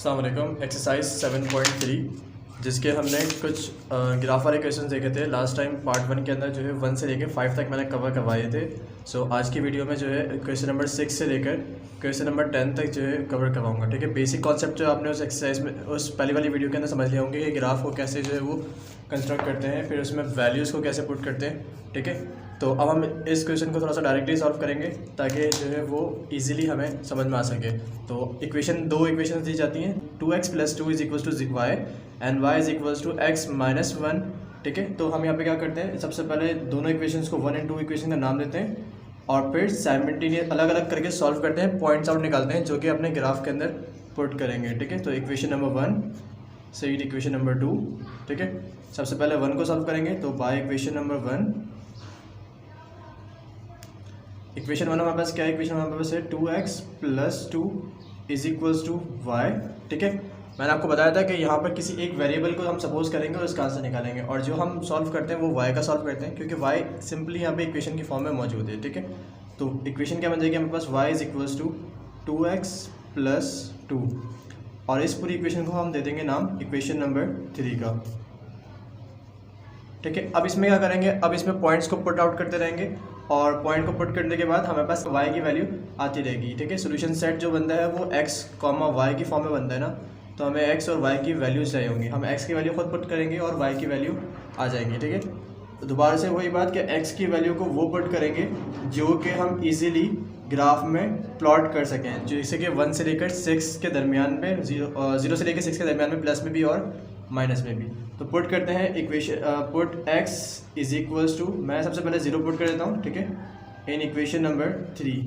अस्सलाम वालेकुम। एक्सरसाइज 7.3 जिसके हमने कुछ ग्राफर इक्वेशन देखे थे लास्ट टाइम पार्ट 1 के अंदर, जो है 1 से लेकर 5 तक मैंने कवर करवाए थे। सो आज की वीडियो में जो है क्वेश्चन नंबर 6 से लेकर क्वेश्चन नंबर 10 तक जो है कवर करवाऊंगा। ठीक है, बेसिक कॉन्सेप्ट जो आपने उस एक्सरसाइज में उस पहली वाली वीडियो के अंदर समझ लिया होंगे कि ग्राफ को कैसे जो है वो कंस्ट्रक्ट करते हैं, फिर उसमें वैल्यूज़ को कैसे पुट करते हैं। ठीक है, तो अब हम इस क्वेश्चन को थोड़ा सा डायरेक्टली सॉल्व करेंगे ताकि जो है वो इजीली हमें समझ में आ सके। तो दो इक्वेशन दी जाती हैं, 2x + 2 = y and y = x - 1। ठीक है, तो हम यहाँ पे क्या करते हैं, सबसे पहले दोनों इक्वेशंस को 1 और 2 इक्वेशन का नाम देते हैं और फिर साइमल्टेनियस अलग अलग करके सॉल्व करते हैं, पॉइंट्स आउट निकालते हैं जो कि अपने ग्राफ के अंदर पुट करेंगे। ठीक है, तो इक्वेशन नंबर 1 से इक्वेशन नंबर 2। ठीक है, सबसे पहले 1 को सॉल्व करेंगे, तो बाय इक्वेशन नंबर 1 इक्वेशन 1 हमारे पास क्या है, इक्वेशन हमारे पास है 2x + 2 = y। ठीक है, मैंने आपको बताया था कि यहाँ पर किसी एक वेरिएबल को हम सपोज करेंगे और उसका आंसर निकालेंगे, और जो हम सॉल्व करते हैं वो y का सॉल्व करते हैं क्योंकि y सिंपली यहाँ पे इक्वेशन की फॉर्म में मौजूद है। ठीक है, तो इक्वेशन क्या बन जाएगी हमारे पास, y = 2x + 2, और इस पूरी इक्वेशन को हम दे देंगे नाम इक्वेशन नंबर 3 का। ठीक है, अब इसमें क्या करेंगे, अब इसमें पॉइंट्स को पुट आउट करते रहेंगे और पॉइंट को पुट करने के बाद हमारे पास y की वैल्यू आती रहेगी। ठीक है, सोल्यूशन सेट जो बनता है वो x, y की फॉर्म में बनता है ना, तो हमें x और y की वैल्यूज चाहिए होंगी। हम x की वैल्यू खुद पुट करेंगे और y की वैल्यू आ जाएगी। ठीक है, तो दोबारा से वही बात कि x की वैल्यू को वो पुट करेंगे जो कि हम इजीली ग्राफ में प्लॉट कर सकें, जैसे कि 1 से लेकर 6 के दरमियान में, 0 से लेकर 6 के दरमियान में, प्लस में भी और माइनस में भी। तो पुट करते हैं इक्वेशन, पुट x = मैं सबसे पहले 0 पुट कर देता हूँ। ठीक है, इन इक्वेशन नंबर 3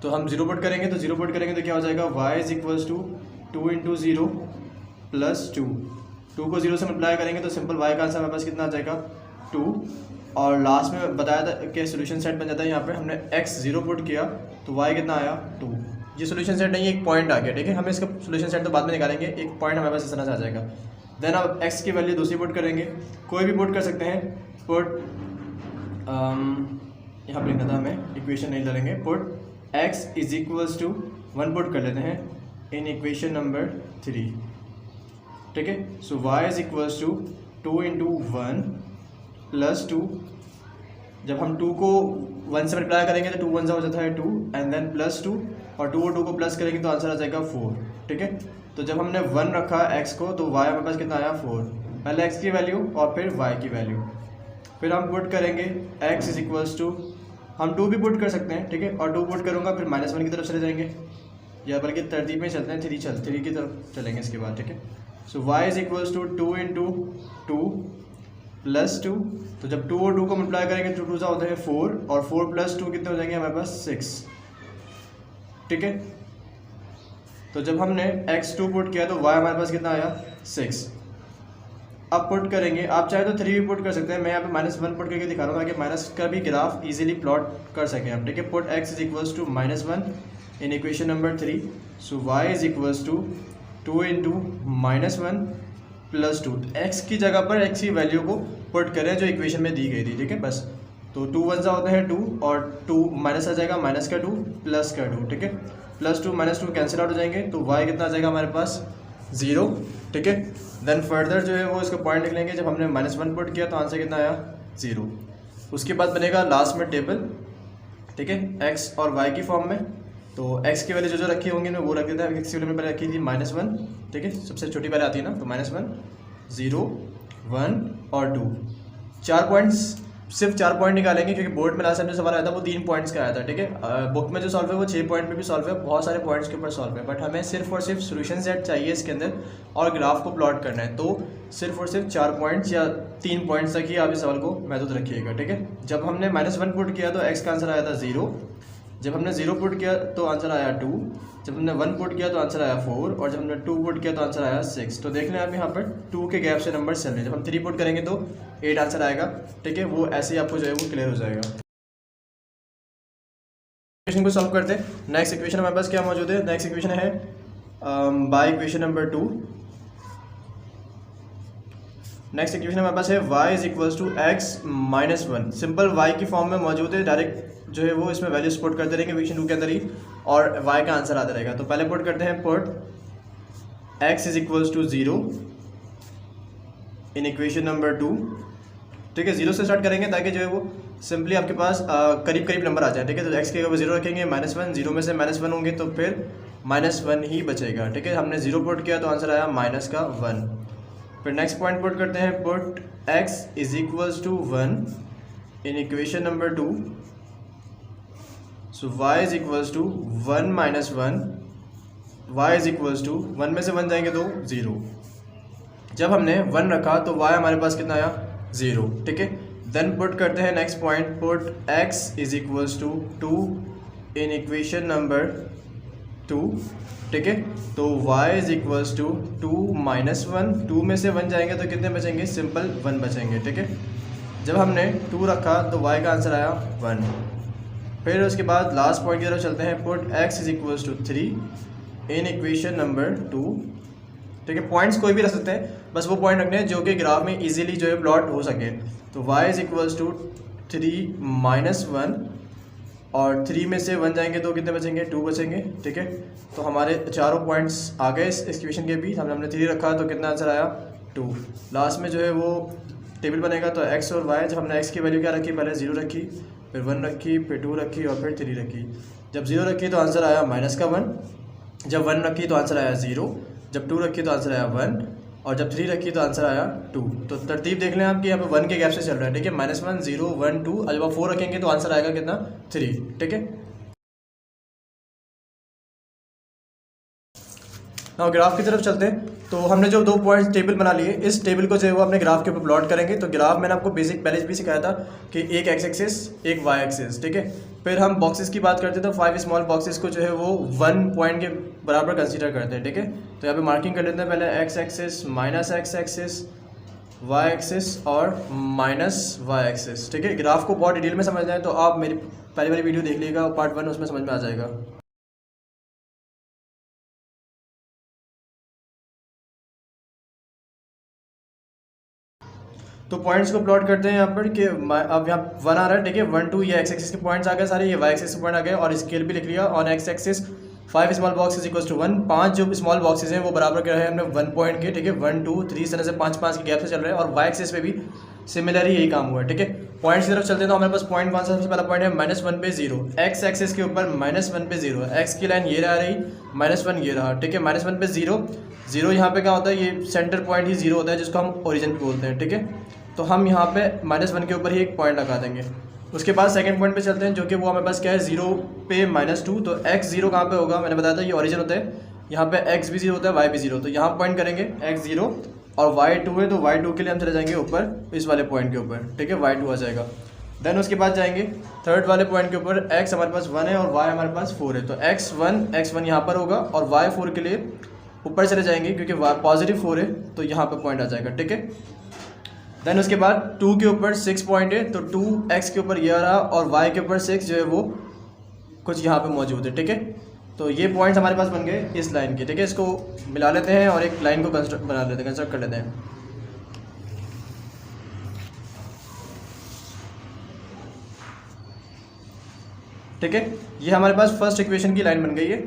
तो हम 0 पुट करेंगे, तो 0 पुट करेंगे तो क्या हो जाएगा, y = 2 × 0 + 2। 2 को 0 से मल्टीप्लाई करेंगे तो सिंपल y का आंसर हमारे पास कितना आ जाएगा, 2। और लास्ट में बताया था कि सोल्यूशन सेट बन जाता है, यहाँ पे हमने x 0 पुट किया तो y कितना आया, 2। ये सोल्यूशन सेट नहीं, एक पॉइंट आ गया। ठीक है, हमें इसका सोल्यूशन सेट तो बाद में निकालेंगे, एक पॉइंट हमारे पास इस तरह से आ जाएगा। देन अब x की वैल्यू दूसरी पुट करेंगे, कोई भी पुट कर सकते हैं। पुट यहाँ पर लिखना था हमें, इक्वेशन नहीं डालेंगे, पुट x = 1 पुट कर लेते हैं इन इक्वेशन नंबर 3। ठीक है, सो y = 2 × 1 + 2। जब हम 2 को 1 से मल्टीप्लाई करेंगे तो 2 1 हो जाता है 2 एंड देन +2, और 2 और 2 को प्लस करेंगे तो आंसर आ जाएगा 4। ठीक है, तो जब हमने 1 रखा x को तो y हमारे पास कितना आया, 4। पहले x की वैल्यू और फिर y की वैल्यू, फिर हम पुट करेंगे x = हम 2 भी पुट कर सकते हैं। ठीक है, और 2 पुट करूँगा फिर -1 की तरफ चले जाएंगे, या बल्कि तरतीब में चलते हैं, 3 की तरफ चलेंगे इसके बाद। ठीक है, सो y = 2 × 2 + 2। तो जब 2 और 2 को मल्टीप्लाई करेंगे तो 2 सा होता है 4, और 4 + 2 कितने हो जाएंगे हमारे पास, 6। ठीक है, तो जब हमने x2 पुट किया तो y हमारे पास कितना आया, 6। अब पुट करेंगे, आप चाहे तो 3 भी पुट कर सकते हैं, मैं यहाँ पे -1 पुट करके दिखा रहा हूँ ताकि माइनस का भी ग्राफ इजीली प्लॉट कर सकें हम। ठीक है, put x = -1 in equation number 3। So y = 2 × -1 + 2। x की जगह पर x की वैल्यू को पुट करें जो इक्वेशन में दी गई थी। ठीक है, बस तो 2 1 सा होता है 2, और 2 माइनस आ जाएगा, -2 +2। ठीक है, +2 -2 कैंसिल आउट हो जाएंगे, तो y कितना आ जाएगा हमारे पास, 0। ठीक है, देन फर्दर जो है वो इसका पॉइंट लिख लेंगे, जब हमने -1 पुट किया तो आंसर कितना आया, 0। उसके बाद बनेगा लास्ट में टेबल। ठीक है, x और y की फॉर्म में, तो x की वैल्यू जो रखी होंगी मैं वो रख देता है। x की वैल्यू में पहले रखी थी -1। ठीक है, सबसे छोटी पहले आती है ना, तो -1 0 1 और 2, 4 पॉइंट्स, सिर्फ 4 पॉइंट निकालेंगे क्योंकि बोर्ड में लास्ट टाइम जो सवाल आया था वो 3 पॉइंट्स का आया था। ठीक है, बुक में जो सॉल्व है वो 6 पॉइंट पे भी सॉल्व है, बहुत सारे पॉइंट्स के ऊपर सॉल्व है, बट हमें सिर्फ और सिर्फ सोल्यूशन सेट चाहिए इसके अंदर और ग्राफ को प्लॉट करना है, तो सिर्फ और सिर्फ 4 पॉइंट्स या 3 पॉइंट्स तक ही आप इस सवाल को महसूस रखिएगा। ठीक है, जब हमने -1 पुट किया तो x का आंसर आया था 0, जब हमने 0 पुट किया तो आंसर आया 2, जब हमने 1 पुट किया तो आंसर आया 4, और जब हमने 2 पुट किया तो आंसर आया 6। तो देख लें आप यहाँ पर 2 के गैप से नंबर चल रहे हैं, जब हम 3 पुट करेंगे तो 8 आंसर आएगा। ठीक है, वो ऐसे ही आपको जो है वो क्लियर हो जाएगा। इक्वेशन को सॉल्व करते हैं। नेक्स्ट इक्वेशन हमारे पास क्या मौजूद है, नेक्स्ट इक्वेशन है by equation number 2। Next equation हमारे पास है y = x - 1। सिंपल y की फॉर्म में मौजूद है, डायरेक्ट जो है वो इसमें वैल्यूज पुट करते रहेंगे इक्वेशन 2 के अंदर ही, और y का आंसर आता रहेगा। तो पहले पुट करते हैं, put x is equals to 0 in equation number 2। ठीक है, 0 से स्टार्ट करेंगे ताकि जो है वो सिंपली आपके पास करीब करीब नंबर आ जाए। ठीक है, तो x के ऊपर 0 रखेंगे, -1, 0 में से -1 होंगे तो फिर -1 ही बचेगा। ठीक है, हमने 0 पुट किया तो आंसर आया -1। फिर नेक्स्ट पॉइंट पुट करते हैं, put x is equals to 1 in equation number 2। So y is equals to 1 - 1, y is equals to 1 में से 1 जाएंगे तो 0। जब हमने 1 रखा तो y हमारे पास कितना आया 0। ठीक है, देन पुट करते हैं next point, put x is equals to 2 in equation number 2। ठीक है, तो y इज इक्वल्स टू 2 - 1, 2 में से 1 जाएंगे तो कितने बचेंगे, सिंपल 1 बचेंगे। ठीक है, जब हमने 2 रखा तो y का आंसर आया 1। फिर उसके बाद लास्ट पॉइंट की तरफ चलते हैं, put x is equals to 3 in equation number 2। ठीक है, पॉइंट्स कोई भी रख सकते हैं, बस वो पॉइंट रखने हैं जो कि ग्राफ में इजीली जो है प्लॉट हो सके। तो y इज इक्वल्स टू 3 - 1, और 3 में से 1 जाएंगे तो कितने बचेंगे, 2 बचेंगे। ठीक है, तो हमारे चारों पॉइंट्स आ गए इस इक्वेशन के बीच। हमने 3 रखा तो कितना आंसर आया 2। लास्ट में जो है वो टेबल बनेगा, तो x और y, जब हमने x की वैल्यू क्या रखी, पहले 0 रखी, फिर 1 रखी, फिर 2 रखी और फिर 3 रखी। जब 0 रखी तो आंसर आया -1, जब 1 रखी तो आंसर आया 0, जब 2 रखी तो आंसर आया 1, और जब 3 रखी तो आंसर आया 2। तो तरतीब देख लें आप कि यहाँ पे 1 के गैप से चल रहा है। ठीक है, -1, 0, 1, 2, और जब आप 4 रखेंगे तो आंसर आएगा कितना, 3। ठीक है, now ग्राफ की तरफ चलते हैं। तो हमने जो 2 पॉइंट्स टेबल बना लिए, इस टेबल को जो है वो अपने ग्राफ के ऊपर प्लॉट करेंगे। तो ग्राफ मैंने आपको बेसिक पहले भी सिखाया था कि एक x एक्सिस, एक y एक्सिस। ठीक है, फिर हम बॉक्सेस की बात करते हैं तो 5 स्मॉल बॉक्सेस को जो है वो 1 पॉइंट के बराबर कंसीडर करते हैं। ठीक है, तो यहाँ पे मार्किंग कर लेते हैं पहले x axis, -x axis, y axis और -y एक्सिस। ठीक है, ग्राफ को बहुत डिटेल में समझना है तो आप मेरी पहले वाली वीडियो देख लीजिएगा, पार्ट 1, उसमें समझ में आ जाएगा। तो पॉइंट्स को प्लॉट करते हैं यहाँ पर कि अब यहाँ 1 आ रहा है। ठीक है, 1, 2 ये एक्स एक्सिस के पॉइंट्स आ गए सारे, ये वाई एक्सिस के पॉइंट आ गए, और स्केल भी लिख लिया on X axis 5 small box equals to 1। 5 जो स्मॉल बॉक्सेस हैं वो बराबर कर रहे हैं हमने 1 पॉइंट के। ठीक है, 1, 2, 3 इस तरह से 5 के गैप से चल रहे हैं, और वाई एक्सिस पे भी सिमिलर ही यही काम हुआ है। ठीक है, पॉइंट्स की तरफ चलते हैं तो हमारे पास पॉइंट कौन सा, सबसे पहला पॉइंट है -1 पे 0, एक्स एक्सिस के ऊपर -1 पे 0, एक्स की लाइन ये रही, -1 ये रहा। ठीक है, -1 पे 0, 0 यहाँ पे क्या होता है, ये सेंटर पॉइंट ही 0 होता है जिसको हम ओरिजिन पे बोलते हैं। ठीक है, तो हम यहाँ पे -1 के ऊपर ही एक पॉइंट लगा देंगे। उसके बाद सेकंड पॉइंट पे चलते हैं, जो कि वो हमारे पास क्या है, 0 पे -2। तो x 0 कहाँ पे होगा, मैंने बताया था ये ओरिजिन होता है, यहाँ पे x भी 0 होता है, y भी 0। तो यहाँ पॉइंट करेंगे x 0 और y 2 है, तो y 2 के लिए हम चले जाएंगे ऊपर इस वाले पॉइंट के ऊपर। ठीक है, y 2 आ जाएगा। देन उसके बाद जाएंगे थर्ड वाले पॉइंट के ऊपर, x हमारे पास 1 है और y हमारे पास 4 है, तो x1 यहाँ पर होगा, और y 4 के लिए ऊपर चले जाएंगे क्योंकि पॉजिटिव 4 है, तो यहाँ पर पॉइंट आ जाएगा। ठीक है, देन उसके बाद 2 के ऊपर 6 पॉइंट है, तो 2x के ऊपर ये आ रहा, और y के ऊपर 6 जो है वो कुछ यहाँ पे मौजूद है। ठीक है, तो ये पॉइंट्स हमारे पास बन गए इस लाइन के। ठीक है, इसको मिला लेते हैं और एक लाइन को कंस्ट्रक्ट कर लेते हैं। ठीक है, ये हमारे पास फर्स्ट इक्वेशन की लाइन बन गई है।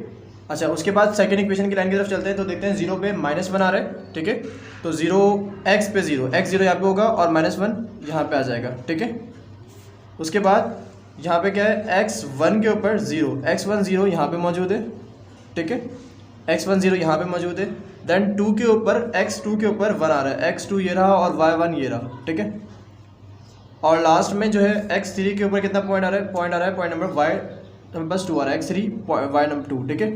अच्छा, उसके बाद सेकंड इक्वेशन की लाइन की तरफ चलते हैं तो देखते हैं 0 पे -1 आ रहा है। ठीक है, तो 0 x पे 0, x 0 यहाँ पे होगा और -1 यहाँ पे आ जाएगा। ठीक है, उसके बाद यहाँ पे क्या है, x1 के ऊपर 0, x1 0 यहाँ पे मौजूद है। ठीक है, x1 0 यहाँ पे मौजूद है। देन 2 के ऊपर x2 के ऊपर 1 आ रहा है, x2 ये रहा और y1 ये रहा। ठीक है, और लास्ट में जो है x3 के ऊपर कितना पॉइंट आ रहा है, पॉइंट नंबर y हमारे पास 2 आ रहा है, x3 y नंबर 2। ठीक है,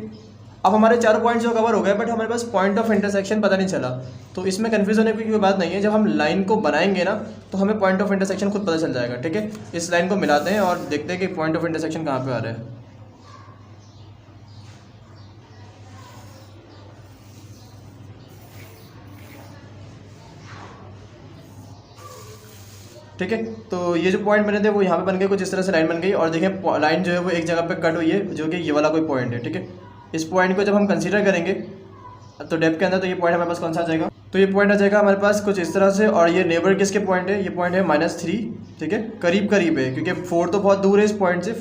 अब हमारे चारों पॉइंट्स जो कवर हो गए, बट हमारे पास पॉइंट ऑफ इंटरसेक्शन पता नहीं चला। तो इसमें कन्फ्यूज होने की कोई बात नहीं है, जब हम लाइन को बनाएंगे ना तो हमें पॉइंट ऑफ इंटरसेक्शन खुद पता चल जाएगा। ठीक है, इस लाइन को मिलाते हैं और देखते हैं कि पॉइंट ऑफ इंटरसेक्शन कहाँ पे आ रहा है। ठीक है, तो ये जो पॉइंट बने थे वो यहाँ पे बन गए, कुछ इस तरह से लाइन बन गई, और देखें लाइन जो है वो एक जगह पे कट हुई है, जो कि ये वाला कोई पॉइंट है। ठीक है, इस पॉइंट को जब हम कंसीडर करेंगे तो डेप्थ के अंदर, तो ये पॉइंट हमारे पास कौन सा आ जाएगा, तो ये पॉइंट आ जाएगा हमारे पास कुछ इस तरह से, और ये नेबर किसके पॉइंट है, ये पॉइंट है -3। ठीक है, करीब करीब है क्योंकि 4 तो बहुत दूर है इस पॉइंट से,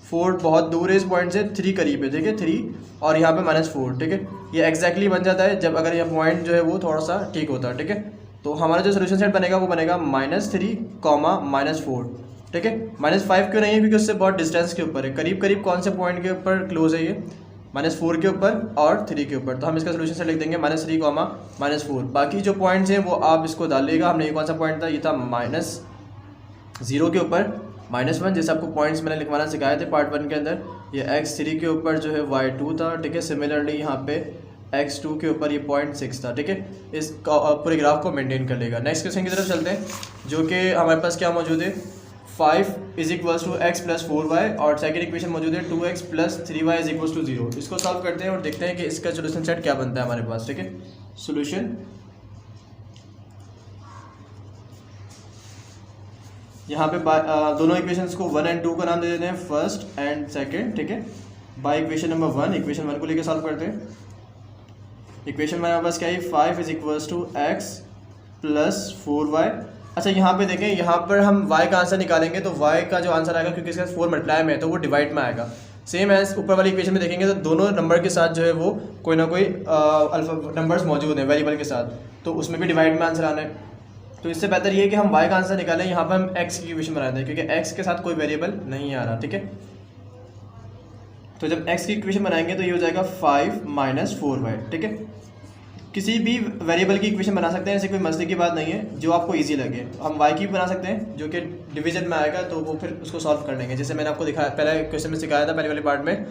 4 बहुत दूर है इस पॉइंट से, 3 करीब है, ठीक है 3 और यहाँ पे -4, ठीक है। ये एग्जैक्टली बन जाता है जब अगर ये पॉइंट जो है वो थोड़ा सा ठीक होता है, ठीक है। तो हमारा जो सोल्यूशन सेट बनेगा वो बनेगा -3, -4, ठीक है। -5 क्यों नहीं है, क्योंकि उससे बहुत डिस्टेंस के ऊपर है, करीब करीब कौन से पॉइंट के ऊपर क्लोज है ये, -4 के ऊपर और 3 के ऊपर। तो हम इसका सोल्यूशन सेट लिख देंगे -3, -4। बाकी जो पॉइंट्स हैं वो आप इसको डाल लेगा। हमने ये कौन सा पॉइंट था, ये था -0 के ऊपर -1, जैसे आपको पॉइंट्स मैंने लिखवाना सिखाए थे पार्ट 1 के अंदर। ये x3 के ऊपर जो है y2 था, ठीक है। सिमिलरली यहाँ पे x2 के ऊपर ये 0.6 था, ठीक है। इस पूरे ग्राफ को मेंटेन कर लेगा। नेक्स्ट क्वेश्चन की तरफ चलते हैं, जो कि हमारे पास क्या मौजूद है, 5 = x + 4y और सेकेंड इक्वेशन मौजूद है 2x + 3y = 0। इसको सॉल्व करते हैं और देखते हैं कि इसका सोल्यूशन सेट क्या बनता है हमारे पास, ठीक है। सोल्यूशन यहाँ पे दोनों इक्वेशंस को 1 और 2 का नाम दे देते हैं, फर्स्ट एंड सेकंड, ठीक है। बाय इक्वेशन नंबर 1, इक्वेशन 1 को लेकर सॉल्व करते हैं। इक्वेशन में हमारे पास क्या है, 5 = x + 4y। अच्छा यहाँ पे देखें, यहाँ पर हम y का आंसर निकालेंगे तो y का जो आंसर आएगा, क्योंकि इसका 4 मल्टीप्लाई में है तो वो डिवाइड में आएगा। सेम एज ऊपर वाली इक्वेशन में देखेंगे तो दोनों नंबर के साथ जो है वो कोई ना कोई अल्फा नंबर्स मौजूद हैं वेरिएबल के साथ, तो उसमें भी डिवाइड में आंसर आना है। तो इससे बेहतर ये है कि हम y का आंसर निकालें, यहाँ पर हम x की इक्वेशन बना दें, क्योंकि x के साथ कोई वेरिएबल नहीं आ रहा, ठीक है। तो जब x की इक्वेशन बनाएंगे तो ये हो जाएगा 5 - 4y, ठीक है। किसी भी वेरिएबल की इक्वेशन बना सकते हैं, ऐसी कोई मसले की बात नहीं है, जो आपको इजी लगे। हम y की भी बना सकते हैं जो कि डिवीजन में आएगा, तो वो फिर उसको सॉल्व कर लेंगे। जैसे मैंने आपको दिखाया पहले क्वेश्चन में सिखाया था पहले वाले पार्ट में,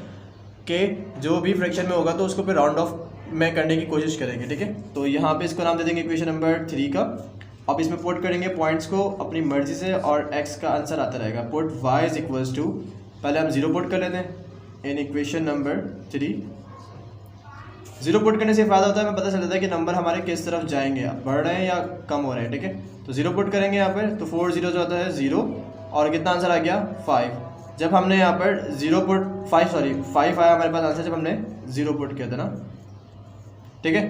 कि जो भी फ्रैक्शन में होगा तो उसको फिर राउंड ऑफ में करने की कोशिश करेंगे, ठीक है। तो यहाँ पे इसको नाम दे देंगे इक्वेशन नंबर 3 का। अब इसमें पुट करेंगे पॉइंट्स को अपनी मर्जी से और x का आंसर आता रहेगा। पुट y = पहले हम 0 पुट कर लेते हैं इन इक्वेशन नंबर 3। 0 पुट करने से फ़ायदा होता है, हमें पता चल जाता है कि नंबर हमारे किस तरफ जाएंगे, बढ़ रहे हैं या कम हो रहे हैं, ठीक है। तो 0 पुट करेंगे यहाँ पर, तो 4 0 जो होता है 0 और कितना आंसर आ गया 5। जब हमने यहाँ पर 5 आया हमारे पास आंसर, जब हमने 0 पुट किया था ना, ठीक है।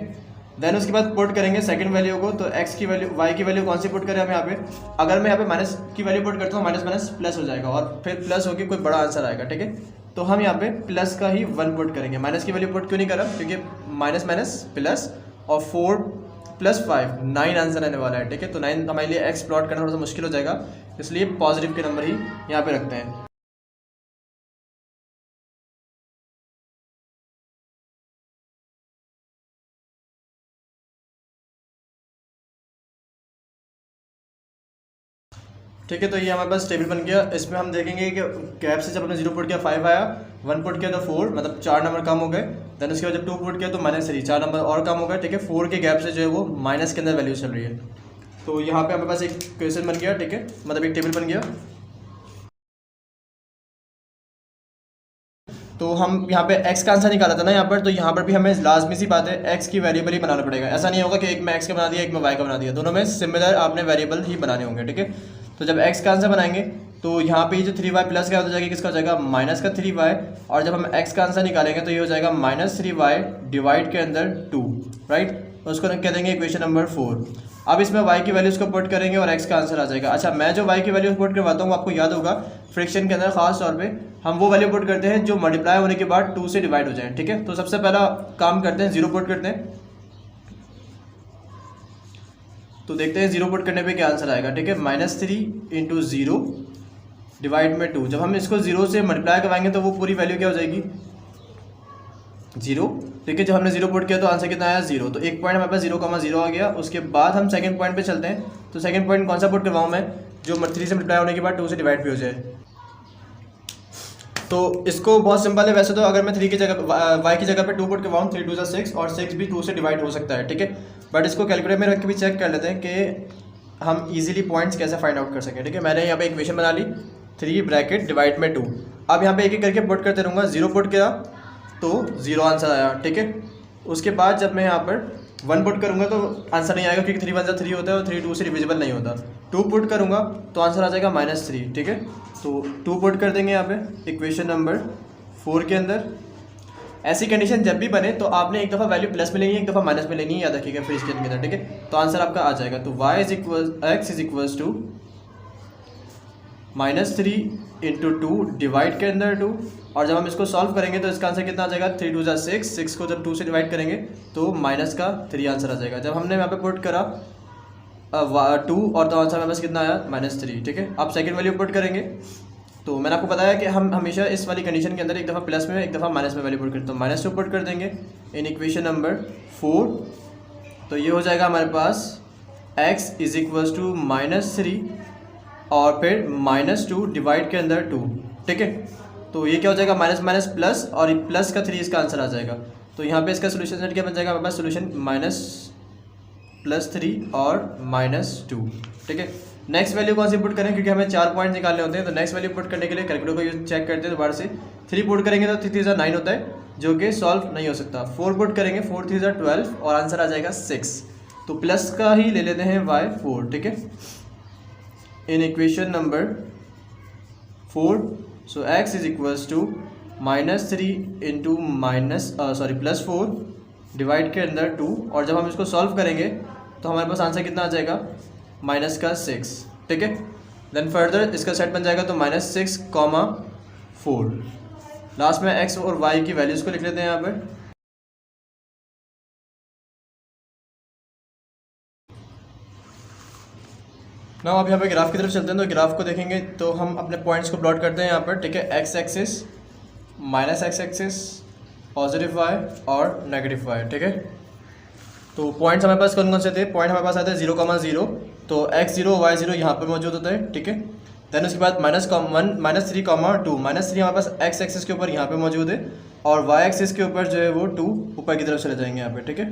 देन उसके बाद पुट करेंगे सेकंड वैल्यू को, तो x की वैल्यू y की वैल्यू कौन सी पुट करें हम यहाँ पे, अगर मैं यहाँ पे माइनस की वैल्यू पुट करता हूँ, माइनस प्लस हो जाएगा और फिर प्लस होकर कोई बड़ा आंसर आएगा, ठीक है। तो हम यहाँ पे प्लस का ही 1 पुट करेंगे, माइनस की वैल्यू पुट क्यों नहीं करा, क्योंकि माइनस प्लस और 4 + 5 9 आंसर आने वाला है, ठीक है। तो 9 हमारे लिए x प्लॉट करना थोड़ा सा मुश्किल हो जाएगा, इसलिए पॉजिटिव के नंबर ही यहाँ पे रखते हैं। ठीक है, तो ये हमारे पास टेबल बन गया। इसमें हम देखेंगे कि गैप से जब हमने 0 पुट किया 5 आया, 1 पुट किया तो 4, मतलब 4 नंबर कम हो गए। देन उसके बाद जब 2 पुट किया तो -3, 4 नंबर और कम हो गए, ठीक है। 4 के गैप से जो है वो माइनस के अंदर वैल्यू चल रही है। तो यहाँ पे हमारे पास एक क्वेश्चन बन गया, ठीक है, मतलब एक टेबल बन गया। तो हम यहाँ पे x का आंसर निकाला था ना यहाँ पर, तो यहाँ पर भी हमें लाजमी सी बात है x की वेरिएबल ही बनाना पड़ेगा। ऐसा नहीं होगा कि एक में x का बना दिया, एक में y का बना दिया, दोनों में सिमिलर आपने वेरिएबल ही बनाने होंगे, ठीक है। तो जब x का आंसर बनाएंगे तो यहाँ पे जो 3y प्लस का हो जाएगा, किसका हो जाएगा -3y, और जब हम x का आंसर निकालेंगे तो ये हो जाएगा -3y डिवाइड के अंदर 2, राइट। तो उसको कह देंगे इक्वेशन नंबर 4। अब इसमें y की वैल्यूज़ को पुट करेंगे और x का आंसर आ जाएगा। अच्छा, मैं जो y की वैल्यूज़ पुट करवाता हूँ, आपको याद होगा फ्रैक्शन के अंदर खास तौर पे हम वो वैल्यू पुट करते हैं जो मल्टीप्लाई होने के बाद 2 से डिवाइड हो जाए, ठीक है। तो सबसे पहला काम करते हैं 0 पुट करते हैं, तो देखते हैं 0 पुट करने पे क्या आंसर आएगा, ठीक है। -3 × 0 डिवाइड में 2। जब हम इसको 0 से मल्टीप्लाई करवाएंगे तो वो पूरी वैल्यू क्या हो जाएगी 0, ठीक है। जब हमने 0 पुट किया तो आंसर कितना आया 0, तो एक पॉइंट हमारे पास 0,0 आ गया। उसके बाद हम सेकंड पॉइंट पे चलते हैं। तो सेकंड पॉइंट कौन सा पुट करवाऊँ मैं, जो 3 से मल्टीप्लाई होने के बाद 2 से डिवाइड भी हो जाए। तो इसको बहुत सिंपल है वैसे तो, अगर मैं 3 की जगह y की जगह पे 2 पुट करवाऊँ, 3 × 2 = 6 और 6 भी 2 से डिवाइड हो सकता है, ठीक है। बट इसको कैलकुलेटर में रख के भी चेक कर लेते हैं कि हम इजीली पॉइंट्स कैसे फाइंड आउट कर सकें, ठीक है। मैंने यहाँ पे इक्वेशन बना ली, 3 ब्रैकेट डिवाइड में 2। अब यहाँ पे एक एक करके पुट करते रहूँगा। 0 पुट किया तो 0 आंसर आया, ठीक है। उसके बाद जब मैं यहाँ पर 1 पुट करूँगा तो आंसर नहीं आएगा, क्योंकि 3 × 1 = 3 होता है और 3 2 से डिविजिबल नहीं होता। 2 पुट करूँगा तो आंसर आ जाएगा -3, ठीक है। तो 2 पुट कर देंगे यहाँ पे इक्वेशन नंबर 4 के अंदर। ऐसी कंडीशन जब भी बने तो आपने एक दफ़ा वैल्यू प्लस में लेनी है, एक दफ़ा माइनस में लेनी है, याद रखिएगा फ्री स्केल के अंदर, ठीक है। तो आंसर आपका आ जाएगा। तो x = -3 इंटू 2 डिवाइड के अंदर 2, और जब हम इसको सॉल्व करेंगे तो इसका आंसर कितना आ जाएगा, 3 2 6, 6 को जब 2 से डिवाइड करेंगे तो माइनस का 3 आंसर आ जाएगा। जब हमने यहाँ पे पुट करा 2 और तो आंसर हमें बस कितना आया, -3। ठीक है, अब सेकंड वैल्यू पुट करेंगे तो मैंने आपको बताया कि हम हमेशा इस वाली कंडीशन के अंदर एक दफ़ा प्लस में एक दफ़ा माइनस में वैल्यू पुट करते हैं। तो -2 पुट कर देंगे इन इक्वेशन नंबर 4, तो ये हो जाएगा हमारे पास x इज इक्वल्स टू -3 और फिर -2 डिवाइड के अंदर 2। ठीक है, तो ये क्या हो जाएगा, माइनस माइनस प्लस, और ये प्लस का 3 इसका आंसर आ जाएगा। तो यहाँ पे इसका सोल्यूशन सेट क्या बन जाएगा हमारे पास, सोल्यूशन -+3 और -2। ठीक है, नेक्स्ट वैल्यू कौन सी पुट करें, क्योंकि हमें 4 पॉइंट निकालने होते हैं। तो नेक्स्ट वैल्यू पुट करने के लिए कैलकुलेटर को यूज चेक करते हैं दोबारा से। 3 पुट करेंगे तो 3 3 9 होता है, जो कि सॉल्व नहीं हो सकता। 4 पुट करेंगे, 4 3 12 और आंसर आ जाएगा 6। तो प्लस का ही ले लेते हैं y4। ठीक है, in equation number 4 so x is equals to -3 into +4 divide के अंदर 2, और जब हम इसको सॉल्व करेंगे तो हमारे पास आंसर कितना आ जाएगा, -6। ठीक है, देन फर्दर इसका सेट बन जाएगा तो -6, 4। लास्ट में x और y की वैल्यूज़ को लिख लेते हैं यहाँ पर। ना अब यहाँ पे ग्राफ की तरफ चलते हैं। तो ग्राफ को देखेंगे तो हम अपने पॉइंट्स को प्लॉट करते हैं यहाँ पर। ठीक है, x axis, -x axis, positive y और नेगेटिव y। ठीक है, तो पॉइंट्स हमारे पास कौन कौन से थे, पॉइंट हमारे पास आते हैं 0,0, तो x0 y0 यहाँ पर मौजूद होता है। ठीक है, देन उसके बाद -3, -2 हमारे पास x एक्सिस के ऊपर यहाँ पे मौजूद है, और y एक्सिस के ऊपर जो है वो 2 ऊपर की तरफ चले जाएंगे यहाँ पे। ठीक है,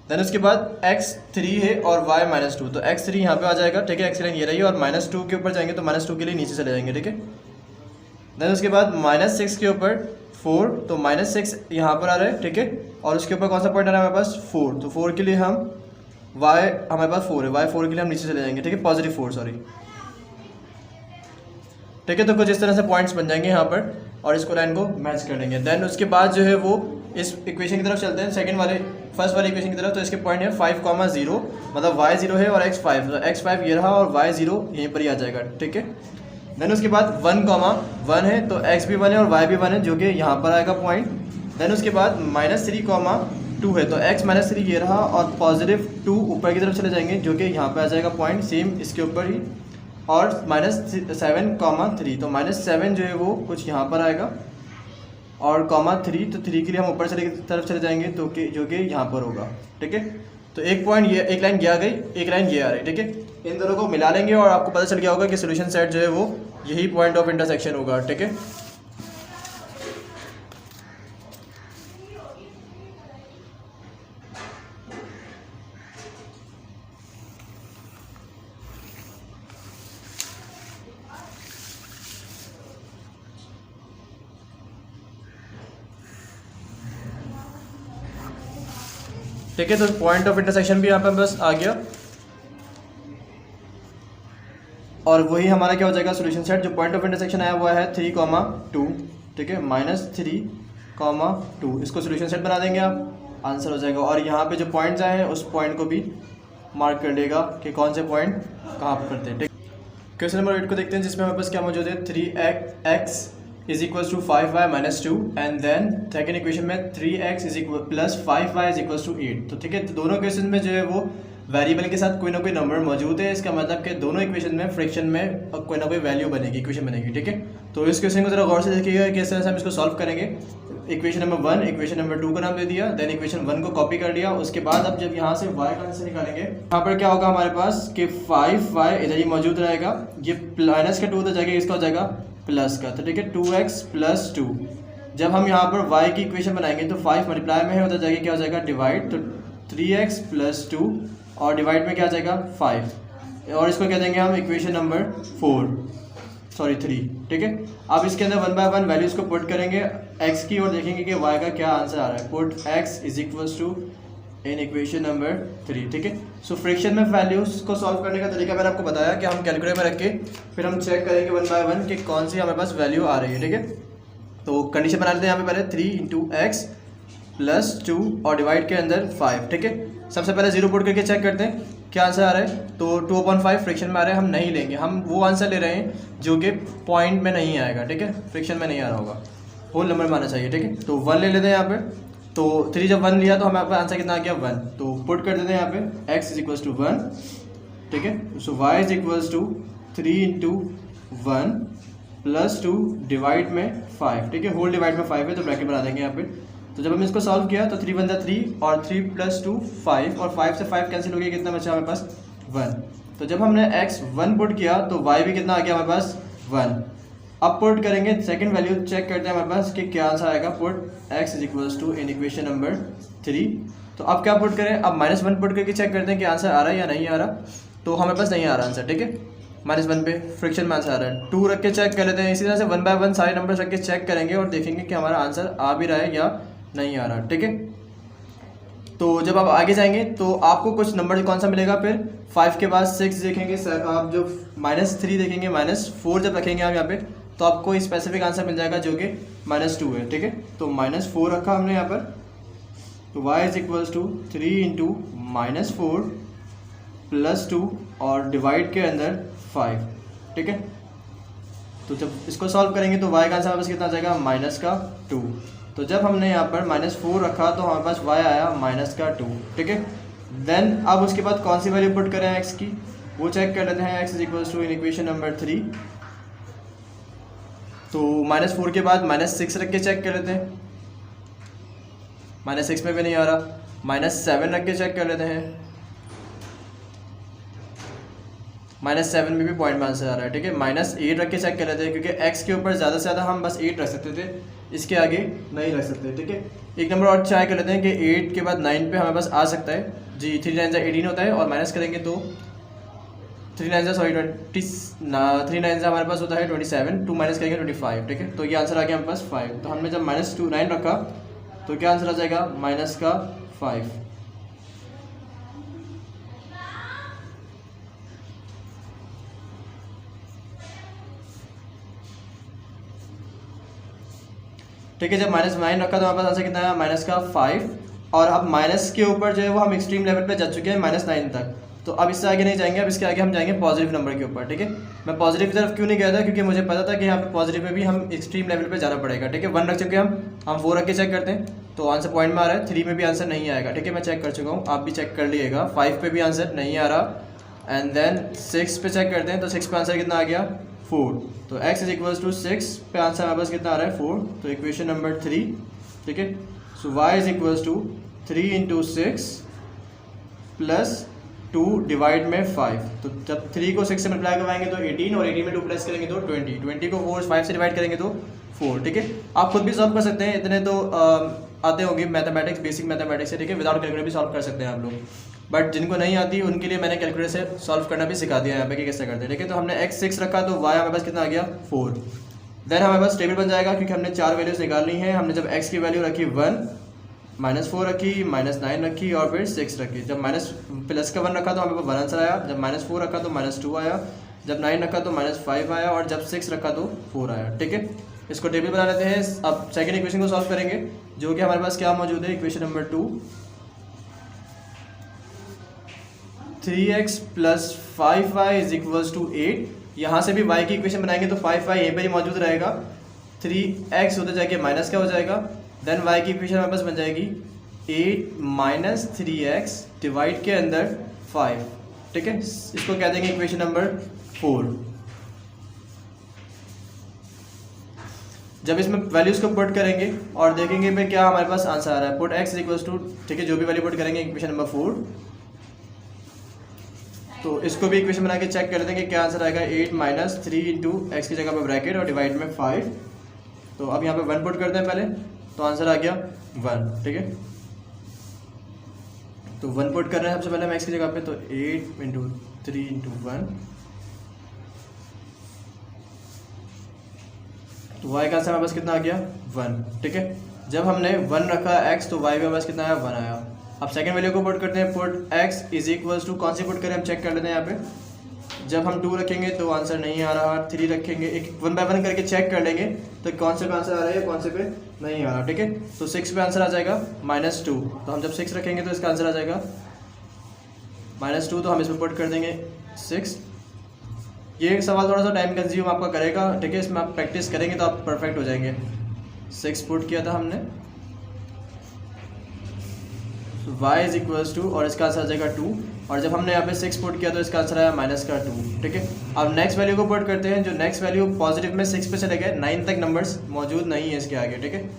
देन उसके बाद x3 है और y -2, तो x3 यहाँ पे आ जाएगा। ठीक है, x लाइन ये रही है, और -2 के ऊपर जाएंगे तो -2 के लिए नीचे चले जाएंगे। ठीक है, देन उसके बाद -6 के ऊपर 4, तो -6 यहाँ पर आ रहा है। ठीक है, और उसके ऊपर कौन सा पॉइंट आ रहा है हमारे पास, 4, तो 4 के लिए हम y हमारे पास 4 है, y4 के लिए हम नीचे चले जाएंगे। ठीक है, +4 सॉरी। ठीक है, तो कुछ इस तरह से पॉइंट्स बन जाएंगे यहाँ पर, और इसको लाइन को मैच कर लेंगे। देन उसके बाद जो है वो इस इक्वेशन की तरफ चलते हैं, फर्स्ट वाले इक्वेशन की तरफ। तो इसके पॉइंट है 5,0, मतलब y0 है और x5, तो x5 ये रहा और y0 यहीं पर ही आ जाएगा। ठीक है, देन उसके बाद 1,1 है, तो x भी 1 है और y भी 1 है, जो कि यहाँ पर आएगा पॉइंट। देन उसके बाद -3,2 है, तो x -3 ये रहा, और +2 ऊपर की तरफ चले जाएंगे, जो कि यहाँ पर आ जाएगा पॉइंट, सेम इसके ऊपर ही, और -7,3, तो -7 जो है वो कुछ यहाँ पर आएगा, और -3, तो 3 के लिए हम ऊपर चले तरफ चले जाएंगे, तो जो कि यहाँ पर होगा। ठीक है, तो एक पॉइंट ये, एक लाइन ये आ गई, एक लाइन ये आ रही। ठीक है, इन दोनों को मिला लेंगे और आपको पता चल गया होगा कि सोल्यूशन सेट जो है वो यही पॉइंट ऑफ इंटरसेक्शन होगा। ठीक है, ठीक है, तो पॉइंट ऑफ इंटरसेक्शन भी यहाँ पर बस आ गया, और वही हमारा क्या हो जाएगा, सोल्यूशन सेट। जो पॉइंट ऑफ इंटरसेक्शन आया हुआ है 3,2। ठीक है, -3,2, इसको सोल्यूशन सेट बना देंगे आप, आंसर हो जाएगा। और यहाँ पे जो पॉइंट्स आए हैं उस पॉइंट को भी मार्क कर लेगा कि कौन से पॉइंट कहाँ पर करते हैं। ठीक, क्वेश्चन नंबर 8 को देखते हैं, जिसमें हमारे पास क्या मौजूद है, 3x is equals to 5y -2, and then second equation में 3x is equal plus 5y is equals to 8। तो ठीक है, तो दोनों इक्वेशन में जो है वो वेरिएबल के साथ कोई ना कोई नंबर मौजूद है। इसका मतलब कि दोनों इक्वेशन में फ्रैक्शन में कोई ना कोई वैल्यू बनेगी, इक्वेशन बनेगी। ठीक है, तो इस क्वेश्चन को जरा गौर से देखिएगा कि इस तरह से हम इसको सॉल्व करेंगे। इक्वेशन नंबर 1 इक्वेशन नंबर 2 का नाम दे दिया, देन इक्वेशन 1 को कॉपी कर लिया। उसके बाद अब जब यहाँ से y का आंसर निकालेंगे, यहाँ पर क्या होगा हमारे पास कि 5y इधर ही मौजूद रहेगा, ये माइनस का 2 तो जाएगा, इसका हो जाएगा प्लस का। तो ठीक है, 2x + 2। जब हम यहाँ पर y की इक्वेशन बनाएंगे तो 5 मल्टीप्लाई में है, उधर जाएगा क्या हो जाएगा डिवाइड, तो 3x + 2 और डिवाइड में क्या आ जाएगा 5, और इसको क्या देंगे हम इक्वेशन नंबर 3। ठीक है, अब इसके अंदर 1 बाय 1 वैल्यूज़ को पुट करेंगे x की, और देखेंगे कि y का क्या आंसर आ रहा है। Put x is equals to in equation number 3। ठीक है, सो फ्रैक्शन में वैल्यूज़ को सॉल्व करने का तरीका मैंने आपको बताया कि हम कैलकुलेटर में रख के फिर हम चेक करेंगे 1 बाय 1 कि कौन सी हमारे पास वैल्यू आ रही है। ठीक है, तो कंडीशन बना लेते हैं यहाँ पे पहले 3 × x + 2 और डिवाइड के अंदर 5। ठीक है, सबसे पहले 0 पुट करके चेक करते हैं क्या आंसर आ रहा है, तो 2/5 फ्रिक्शन में आ रहा है, हम नहीं लेंगे, हम वो आंसर ले रहे हैं जो कि पॉइंट में नहीं आएगा, ठीक है, फ्रिक्शन में नहीं आ रहा होगा, होल नंबर में आना चाहिए, ठीक है। तो 1 ले लेते हैं यहाँ पे, तो 3 जब 1 लिया तो हमारे पास आंसर कितना आ गया 1, तो पुट कर देते हैं यहाँ पे x इज इक्वल्स टू 1, ठीक है। So y is equals to 3 into 1 plus 2 divide में 5, ठीक है, होल डिवाइड में 5 है तो ब्रैकेट बना देंगे यहाँ पे। तो जब हम इसको सॉल्व किया तो 3 × 1 = 3 और 3 + 2 5 और 5 से 5 कैंसिल हो गया, कितना बचा हमारे पास 1। तो जब हमने x 1 पुट किया तो y भी कितना आ गया हमारे पास 1। अब पुट करेंगे सेकंड वैल्यू, चेक करते हैं हमारे पास कि क्या आंसर आएगा। Put x is equals to in equation number 3। तो अब क्या पुट करें, अब -1 पुट करके चेक करते हैं कि आंसर आ रहा है या नहीं आ रहा। तो हमारे पास नहीं आ रहा आंसर, ठीक है, -1 पे फ्रिक्शन में आंसर आ रहा है। 2 रख के चेक कर लेते हैं, इसी तरह से 1 बाय 1 सारे नंबर रख के चेक करेंगे और देखेंगे कि हमारा आंसर आ भी रहा है या नहीं आ रहा, ठीक है। तो जब आप आगे जाएंगे तो आपको कुछ नंबर कौन सा मिलेगा, फिर 5 के बाद 6 देखेंगे, आप जो -3 देखेंगे, -4 जब रखेंगे आप यहाँ पे तो आपको स्पेसिफिक आंसर मिल जाएगा जो कि -2 है, ठीक है। तो -4 रखा हमने यहाँ पर, तो y is equals to 3 into -4 plus 2 और डिवाइड के अंदर 5, ठीक है। तो जब इसको सॉल्व करेंगे तो y का आंसर वापस कितना आ जाएगा -2। तो जब हमने यहाँ पर -4 रखा तो हमारे पास y आया -2, ठीक है। देन अब उसके बाद कौन सी वैल्यू पुट करें x की, वो चेक कर लेते हैं। x is equals to in equation number 3, तो -4 के बाद -6 रख के चेक कर लेते हैं, -6 में भी नहीं आ रहा। -7 रख के चेक कर लेते हैं, -7 में भी पॉइंट में आंसर आ रहा है, ठीक है। -8 रख के चेक कर लेते हैं, क्योंकि x के ऊपर ज़्यादा से ज़्यादा हम बस 8 रख सकते थे, इसके आगे नहीं रख सकते, ठीक है। एक नंबर और ट्राई कर लेते हैं कि 8 के बाद 9 पे हमारे पास आ सकता है जी। 3 9 18 होता है और माइनस करेंगे तो 3 9 हमारे पास होता है 27, 2 माइनस करेंगे 25, ठीक है। तो ये आंसर आ गया हमारे पास 5। तो हमने जब -9 रखा तो क्या आंसर आ जाएगा -5। ठीक है, जब -9 रखा तो हमारे पास आंसर कितना है -5। और अब माइनस के ऊपर जो है वो हम एक्सट्रीम लेवल पे जा चुके हैं -9 तक। तो अब इससे आगे नहीं जाएंगे, अब इसके आगे हम जाएंगे पॉजिटिव नंबर के ऊपर, ठीक है। मैं पॉजिटिव की तरफ क्यों नहीं गया था, क्योंकि मुझे पता था कि यहाँ पे पॉजिटिव में भी हम एक्सट्रीम लेवल पे जाना पड़ेगा, ठीक है। 1 रख चुके हैं हम 4 रख के चेक करते हैं तो आंसर पॉइंट में आ रहा है। 3 में भी आंसर नहीं आएगा, ठीक है, मैं चेक कर चुका हूँ, आप भी चेक कर लीजिएगा। 5 पे भी आंसर नहीं आ रहा। एंड देन 6 पे चेक करते हैं तो 6 पे आंसर कितना आ गया 4। तो x इज इक्वल्स टू 6 पे आंसर हमारे पास कितना आ रहा है 4। तो इक्वेशन नंबर 3, ठीक है। So y is equals to 3 into 6 plus 2 divide में 5। तो जब 3 को 6 से मल्टीप्लाई करवाएंगे तो 18 और 18 में 2 प्लस करेंगे तो 20, 20 को 5 से डिवाइड करेंगे तो 4, ठीक है। आप खुद भी सॉल्व कर सकते हैं, इतने तो आते होंगे मैथमेटिक्स, बेसिक मैथमेटिक्स है, ठीक है। विदाउट कैलकुलेटर भी सॉल्व कर सकते हैं आप लोग, बट जिनको नहीं आती उनके लिए मैंने कैलकुलेटर से सॉल्व करना भी सिखा दिया यहाँ पे कि कैसे करते हैं, ठीक है। तो हमने x 6 रखा तो y हमारे पास कितना आ गया 4। देन हमारे पास टेबल बन जाएगा, क्योंकि हमने 4 वैल्यूज निकालनी है। हमने जब x की वैल्यू रखी 1, -4 रखी, -9 रखी और फिर 6 रखी। जब प्लस का 1 रखा तो हमें 1 आंसर आया। जब -4 रखा तो -2 आया। जब 9 रखा तो -5 आया और जब 6 रखा तो 4 आया, ठीक है। इसको टेबल बना लेते हैं। अब सेकेंड इक्वेशन को सॉल्व करेंगे, जो कि हमारे पास क्या मौजूद है, equation number 2, 3x plus 5y is equals to 8। यहाँ से भी y की इक्वेशन बनाएंगे तो 5y यहीं पर ही मौजूद रहेगा। 3x होते जाके माइनस क्या हो जाएगा, देन y की इक्वेशन हमारे पास बन जाएगी 8 माइनस 3x डिवाइड के अंदर 5, ठीक है। इसको कह देंगे इक्वेशन नंबर 4। जब इसमें वैल्यूज को पुट करेंगे और देखेंगे फिर क्या हमारे पास आंसर आ रहा है। Put x is equals to, ठीक है, जो भी वैल्यू पुट करेंगे इक्वेशन नंबर 4, तो इसको भी इक्वेशन बना के चेक कर लेते हैं कि क्या आंसर आएगा। 8 माइनस 3 इंटू एक्स की जगह पर ब्रैकेट और डिवाइड में 5। तो अब यहाँ पे 1 पुट करते हैं पहले, तो आंसर आ गया 1, ठीक है। तो 1 पुट कर रहे हैं सबसे पहले हम एक्स की जगह पे, तो 8 इंटू 3 इंटू 1, तो y का आंसर हमारे पास कितना आ गया 1, ठीक है। जब हमने 1 रखा x तो y भी हमारे पास कितना आया 1 आया। अब सेकंड वैल्यू को पुट करते हैं। Put x is equals to, कौन सी पुट करें हम चेक कर लेते हैं यहाँ पे। जब हम 2 रखेंगे तो आंसर नहीं आ रहा, 3 रखेंगे, एक 1 बाय 1 करके चेक कर लेंगे तो कौन से पे आंसर आ रहा है, कौन से पे नहीं आ रहा, ठीक है। तो 6 पे आंसर आ जाएगा -2। तो हम जब 6 रखेंगे तो इसका आंसर आ जाएगा -2 तो हम इसमें पुट कर देंगे 6। ये सवाल थोड़ा सा टाइम कंज्यूम आपका करेगा, ठीक है, इसमें आप प्रैक्टिस करेंगे तो आप परफेक्ट हो जाएंगे। 6 पुट किया था हमने, y इज इक्वल्स टू, और इसका आंसर आ जाएगा 2, और जब हमने यहाँ पे 6 पुट किया तो इसका आंसर आया -2, ठीक है। अब नेक्स्ट वैल्यू को पुट करते हैं, जो नेक्स्ट वैल्यू पॉजिटिव में 6 पे चले गए, 9 तक नंबर्स मौजूद नहीं है इसके आगे, ठीक है,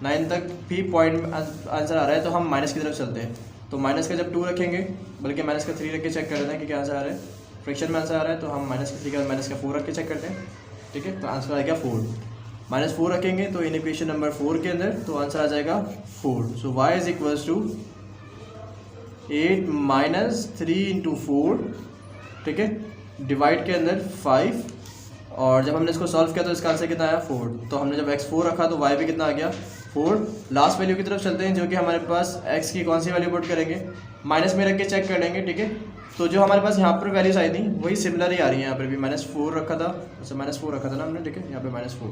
9 तक भी पॉइंट आंसर आ रहा है, तो हम माइनस की तरफ चलते हैं। तो माइनस का जब 2 रखेंगे, बल्कि माइनस का 3 रख के चेक कर लेते हैं कि क्या आंसर आ रहा है, फ्रैक्शन में आंसर आ रहा है, तो हम माइनस का 3 का माइनस का 4 रख के चेक करते हैं, ठीक है, तो आंसर आ गया 4। -4 रखेंगे तो इन इक्वेशन नंबर 4 के अंदर, तो आंसर आ जाएगा 4। सो y इज इक्वल्स टू 8 - 3 × 4, ठीक है, डिवाइड के अंदर 5, और जब हमने इसको सॉल्व किया तो इसका आंसर कितना आया 4। तो हमने जब x4 रखा तो y भी कितना आ गया 4। लास्ट वैल्यू की तरफ चलते हैं, जो कि हमारे पास x की कौन सी वैल्यू पुट करेंगे, माइनस में रख के चेक कर लेंगे, ठीक है। तो जो हमारे पास यहाँ पर वैल्यूज आई थी वही सिमिलर ही आ रही है, यहाँ पर भी -4 रखा था, अच्छा -4 रखा था ना हमने, ठीक है, यहाँ पे -4,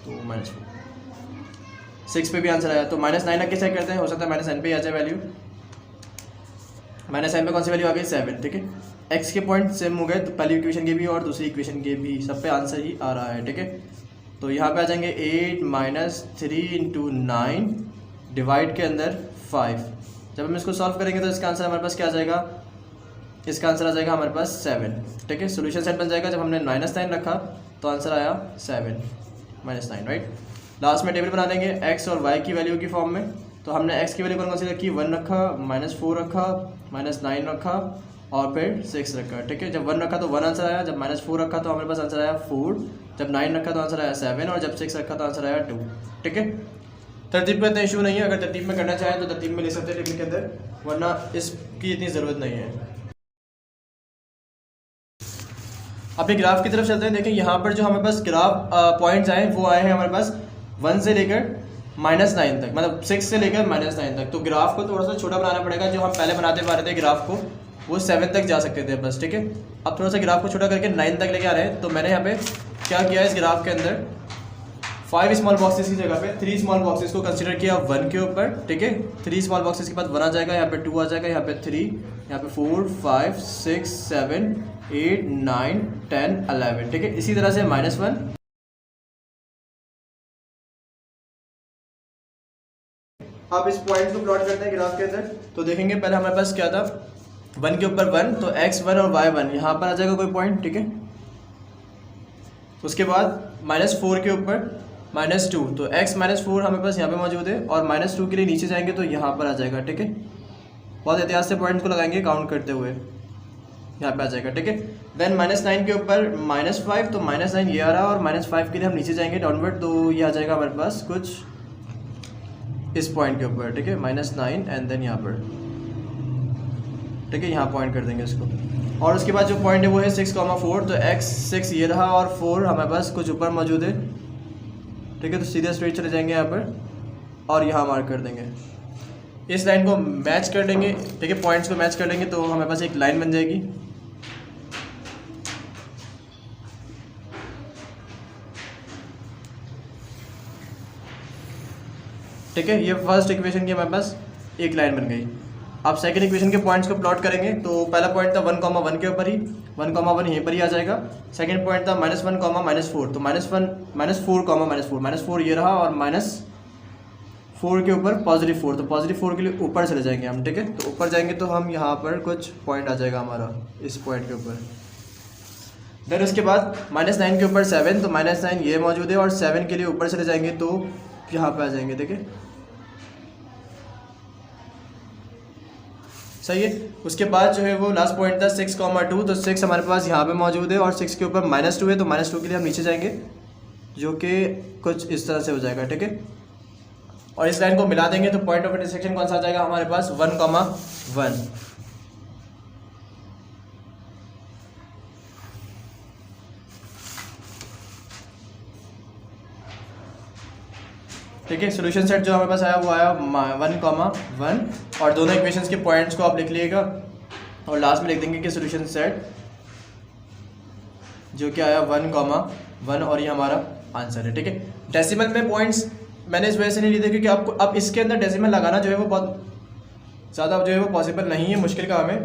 तो -4, 6 पे भी आंसर आया। तो -9 रख के चेक करते हैं, हो सकता है -9 पे ही आ जाए वैल्यू। -9 पे कौन सी वैल्यू आ गई 7, ठीक है। x के पॉइंट सेम हो गए, तो पहली इक्वेशन के भी और दूसरी इक्वेशन के भी, सब पे आंसर ही आ रहा है, ठीक है। तो यहाँ पे आ जाएंगे 8 - 3 × 9 डिवाइड के अंदर 5। जब हम इसको सॉल्व करेंगे तो इसका आंसर हमारे पास क्या आ जाएगा, इसका आंसर आ जाएगा हमारे पास 7, ठीक है। सोल्यूशन सेट बन जाएगा, जब हमने -9 रखा तो आंसर आया 7 -9, राइट। लास्ट में टेबल बना देंगे x और y की वैल्यू की फॉर्म में। तो हमने x की वैल्यू कौन सी रखी, 1 रखा, -4 रखा, -9 रखा, और फिर 6 रखा, ठीक है। जब 1 रखा तो 1 आंसर आया, जब -4 रखा तो हमारे पास आंसर आया 4, जब 9 रखा तो आंसर आया 7, और जब 6 रखा तो आंसर आया 2, ठीक है। तरतीब में इतना इशू नहीं है, अगर तरतीब में करना चाहें तो तरतीब में ले सकते हैं टेबल के अंदर, वरना इसकी इतनी ज़रूरत नहीं है। अब एक ग्राफ की तरफ चलते हैं। देखें यहाँ पर जो हमारे पास ग्राफ पॉइंट्स आए वो आए हैं हमारे पास 1 से लेकर -9 तक, मतलब 6 से लेकर -9 तक। तो ग्राफ को थोड़ा सा छोटा बनाना पड़ेगा, जो हम पहले बनाते पा रहे थे ग्राफ को वो 7 तक जा सकते थे बस, ठीक है। अब थोड़ा सा ग्राफ को छोटा करके 9 तक लेके आ रहे हैं। तो मैंने यहाँ पे क्या किया, इस ग्राफ के अंदर 5 स्मॉल बॉक्सेस की जगह पे 3 स्मॉल बॉक्सेस को कंसीडर किया 1 के ऊपर, ठीक है। 3 स्मॉल बॉक्सेस के बाद 1 आ जाएगा, यहाँ पे 2 आ जाएगा, यहाँ पे 3, यहाँ पे 4, 5, 6, 7, 8, 9, 10, 11, ठीक है। इसी तरह से -1, अब इस पॉइंट को प्लॉट करते हैं ग्राफ के अंदर। तो देखेंगे पहले हमारे पास क्या था, 1 के ऊपर 1, तो x1 और y1 यहाँ पर आ जाएगा कोई पॉइंट, ठीक है। उसके बाद -4 के ऊपर -2, तो x -4 हमारे पास यहाँ पे मौजूद है, और -2 के लिए नीचे जाएंगे तो यहाँ पर आ जाएगा, ठीक है। बहुत एहतियात से पॉइंट को लगाएंगे काउंट करते हुए, यहाँ पे आ जाएगा, ठीक है। देन -9 के ऊपर -5, तो -9 ये आ रहा, और -5 के लिए हम नीचे जाएंगे डाउनवर्ड, तो ये आ जाएगा हमारे पास कुछ इस पॉइंट के ऊपर, ठीक है, -9, एंड देन यहाँ पर, ठीक है, यहाँ पॉइंट कर देंगे इसको। और उसके बाद जो पॉइंट है वो है 6,4, तो x 6 ये रहा, और 4 हमारे पास कुछ ऊपर मौजूद है, ठीक है। तो सीधे स्ट्रेट चले जाएंगे यहाँ पर, और यहाँ मार्क कर देंगे, इस लाइन को मैच कर लेंगे, ठीक है, पॉइंट्स को मैच कर लेंगे तो हमारे पास एक लाइन बन जाएगी। ठीक है, ये फर्स्ट इक्वेशन की हमारे पास एक लाइन बन गई। अब सेकंड इक्वेशन के पॉइंट्स को प्लॉट करेंगे। तो पहला पॉइंट था 1, 1 के ऊपर ही, 1, 1 यहीं पर ही आ जाएगा। सेकंड पॉइंट था -1, -4, तो -4 ये रहा, और -4 के ऊपर +4, तो +4 के लिए ऊपर चले जाएंगे हम, ठीक है। तो ऊपर जाएंगे तो हम यहाँ पर कुछ पॉइंट आ जाएगा हमारा इस पॉइंट के ऊपर। देन उसके बाद -9 के ऊपर 7, तो -9 ये मौजूद है, और 7 के लिए ऊपर चले जाएंगे तो यहाँ पे आ जाएंगे, देखिए सही है। उसके बाद जो है वो लास्ट पॉइंट था 6,2, तो 6 हमारे पास यहाँ पे मौजूद है, और 6 के ऊपर -2 है, तो -2 के लिए हम नीचे जाएंगे, जो कि कुछ इस तरह से हो जाएगा, ठीक है। और इस लाइन को मिला देंगे तो पॉइंट ऑफ इंटरसेक्शन कौन सा आ जाएगा हमारे पास 1,1, ठीक है। सोल्यूशन सेट जो हमारे पास आया वो आया 1,1, और दोनों इक्वेशंस के पॉइंट्स को आप लिख लीजिएगा, और लास्ट में लिख देंगे कि सोल्यूशन सेट जो कि आया 1,1, और ये हमारा आंसर है, ठीक है। डेसिमल में पॉइंट्स मैंने इस वजह से नहीं लिए थे क्योंकि आपको अब इसके अंदर डेसिमल लगाना जो है वो बहुत ज़्यादा जो है वो पॉसिबल नहीं है, मुश्किल काम है।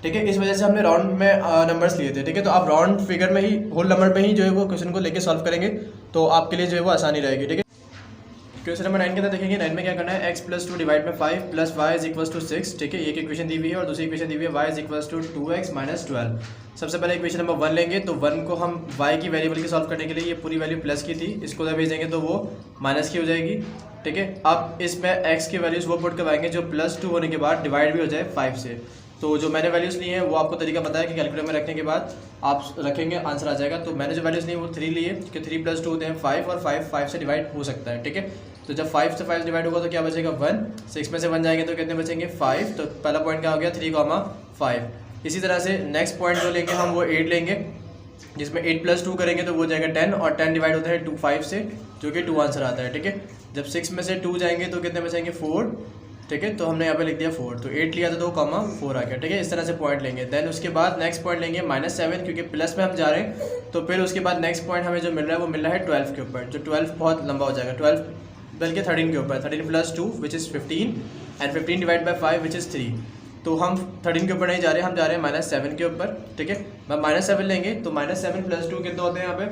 ठीक है। इस वजह से हमने राउंड में नंबर्स लिए थे। ठीक है, तो आप राउंड फिगर में ही, होल नंबर में ही जो है वो क्वेश्चन को लेके सॉल्व करेंगे तो आपके लिए जो है वो आसानी रहेगी। ठीक है, क्वेश्चन नंबर 9 के अंदर देखेंगे। 9 में क्या करना है, x + 2 divide by 5 plus y is equal to 6। ठीक है, एक इक्वेशन दी हुई है और दूसरी इक्वेशन दी हुई है y is equal to 2x - 12। सबसे पहले इक्वेशन नंबर 1 लेंगे, तो 1 को हम y की वेरिएबल की सॉल्व करने के लिए, ये पूरी वैल्यू प्लस की थी, इसको उधर भेजेंगे तो वो माइनस की हो जाएगी। ठीक है, अब इसमें x की वैल्यूज वो पुट करवाएंगे जो +2 होने के बाद डिवाइड भी हो जाए 5 से। तो जो मैंने वैल्यूज़ ली हैं वो आपको तरीका पता है कि कैलकुलेटर में रखने के बाद आप रखेंगे, आंसर आ जाएगा। तो मैंने जो वैल्यूज़ ली वो 3 लिए, क्योंकि 3 + 2 होते हैं 5 और 5 से डिवाइड हो सकता है। ठीक है, तो जब 5 से 5 डिवाइड होगा तो क्या बचेगा 1, 6 में से 1 जाएंगे तो कितने बचेंगे 5। तो पहला पॉइंट क्या हो गया 3,5। इसी तरह से नेक्स्ट पॉइंट जो लेंगे हम वो 8 लेंगे, जिसमें 8 + 2 करेंगे तो वो जाएगा 10, और 10 डिवाइड होता है 5 से, जो कि 2 आंसर आता है। ठीक है, जब 6 में से 2 जाएंगे तो कितने बचेंगे 4। ठीक है, तो हमने यहाँ पे लिख दिया 4, तो 8 लिया था तो 4 आ गया। ठीक है, इस तरह से पॉइंट लेंगे। देन उसके बाद नेक्स्ट पॉइंट लेंगे -7, क्योंकि प्लस में हम जा रहे हैं। तो फिर उसके बाद नेक्स्ट पॉइंट हमें जो मिल रहा है वो मिल रहा है 12 के ऊपर, जो 12 बहुत लंबा हो जाएगा, 12 बल्कि 13 के ऊपर। 13 + 2 which is 15 and 15 divide by 5 which is 3। तो हम 13 के ऊपर नहीं जा रहे, हम जा रहे हैं -7 के ऊपर। ठीक है, हम -7 लेंगे तो -7 + 2 कितने होते हैं यहाँ पे,